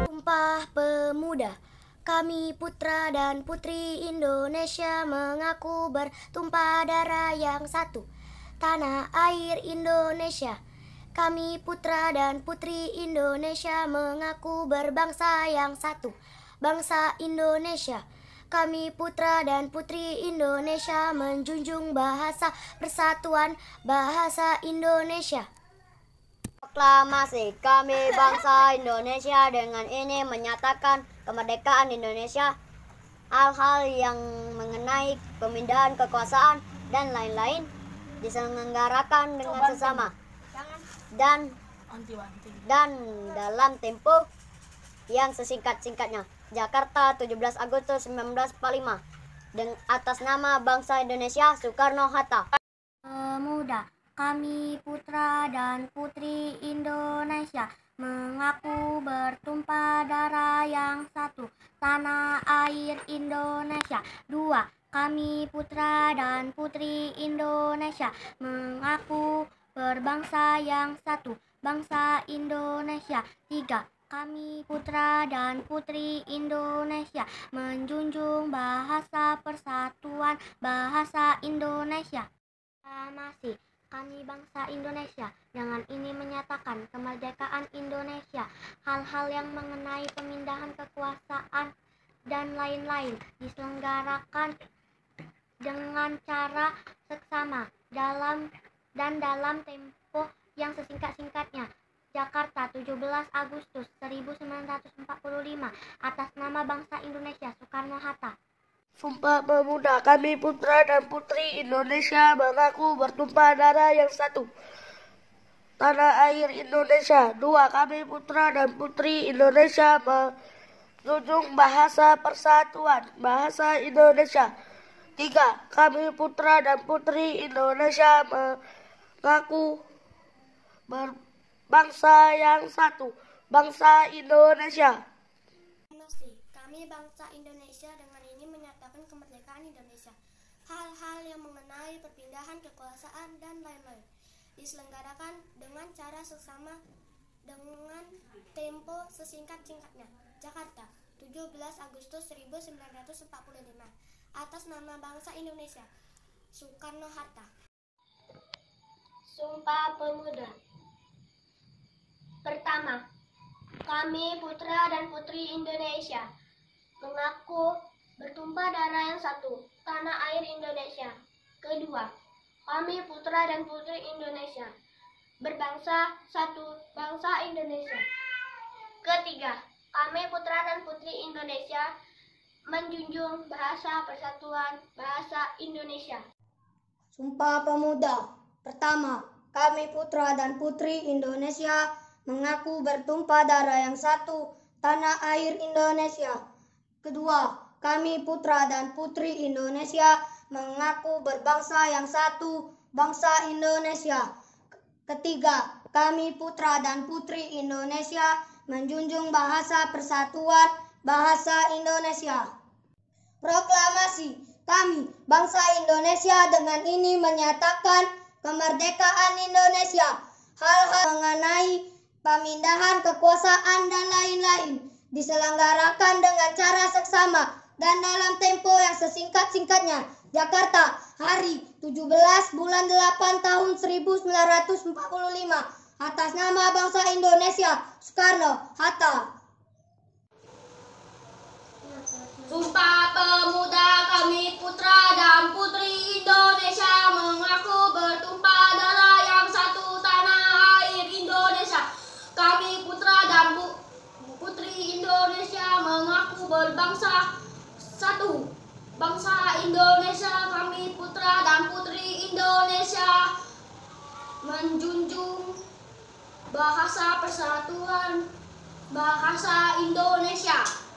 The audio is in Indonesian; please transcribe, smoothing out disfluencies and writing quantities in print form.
Sumpah Pemuda. Kami putra dan putri Indonesia mengaku bertumpah darah yang satu, tanah air Indonesia. Kami putra dan putri Indonesia mengaku berbangsa yang satu, bangsa Indonesia. Kami putra dan putri Indonesia menjunjung bahasa persatuan, bahasa Indonesia. Proklamasi kami bangsa Indonesia dengan ini menyatakan kemerdekaan Indonesia. Hal-hal yang mengenai pemindahan kekuasaan dan lain-lain diselenggarakan dengan sesama dan dalam tempo yang sesingkat-singkatnya. Jakarta, 17 Agustus 1945. Atas nama bangsa Indonesia, Soekarno-Hatta. Pemuda. Kami putra dan putri Indonesia mengaku bertumpah darah yang satu, tanah air Indonesia. 2. Kami putra dan putri Indonesia mengaku berbangsa yang satu, bangsa Indonesia. 3. Kami putra dan putri Indonesia menjunjung bahasa persatuan, bahasa Indonesia. Masih. Kami bangsa Indonesia dengan ini menyatakan kemerdekaan Indonesia. Hal-hal yang mengenai pemindahan kekuasaan dan lain-lain diselenggarakan dengan cara seksama dalam tempo yang sesingkat-singkatnya. Jakarta, 17 Agustus 1945. Atas nama bangsa Indonesia, Soekarno-Hatta. Sumpah Pemuda. Kami putra dan putri Indonesia mengaku bertumpah darah yang satu, tanah air Indonesia. 2. Kami putra dan putri Indonesia menjunjung bahasa persatuan, bahasa Indonesia. 3. Kami putra dan putri Indonesia mengaku berbangsa yang satu, bangsa Indonesia. Kami bangsa Indonesia dengan ini menyatakan kemerdekaan Indonesia. Hal-hal yang mengenai perpindahan kekuasaan dan lain-lain diselenggarakan dengan cara seksama dengan tempo sesingkat-singkatnya. Jakarta, 17 Agustus 1945. Atas nama bangsa Indonesia, Soekarno-Hatta. Sumpah Pemuda. Pertama, kami putra dan putri Indonesia mengaku bertumpah darah yang satu, tanah air Indonesia. Kedua, kami putra dan putri Indonesia berbangsa satu, bangsa Indonesia. Ketiga, kami putra dan putri Indonesia menjunjung bahasa persatuan, bahasa Indonesia. Sumpah Pemuda. Pertama, kami putra dan putri Indonesia mengaku bertumpah darah yang satu, tanah air Indonesia. Kedua, kami putra dan putri Indonesia mengaku berbangsa yang satu, bangsa Indonesia. Ketiga, kami putra dan putri Indonesia menjunjung bahasa persatuan, bahasa Indonesia. Proklamasi kami bangsa Indonesia dengan ini menyatakan kemerdekaan Indonesia. Hal-hal mengenai pemindahan kekuasaan dan lain-lain diselenggarakan dengan cara seksama dan dalam tempo yang sesingkat-singkatnya. Jakarta, hari 17 bulan 8 tahun 1945. Atas nama bangsa Indonesia, Soekarno-Hatta. Sumpah Pemuda. Kami putra dan putri Indonesia mengaku bertumpah darah yang satu, tanah air Indonesia. Kami putra dan putri Indonesia mengaku berbangsa satu, bangsa Indonesia. Kami putra dan putri Indonesia menjunjung bahasa persatuan, bahasa Indonesia.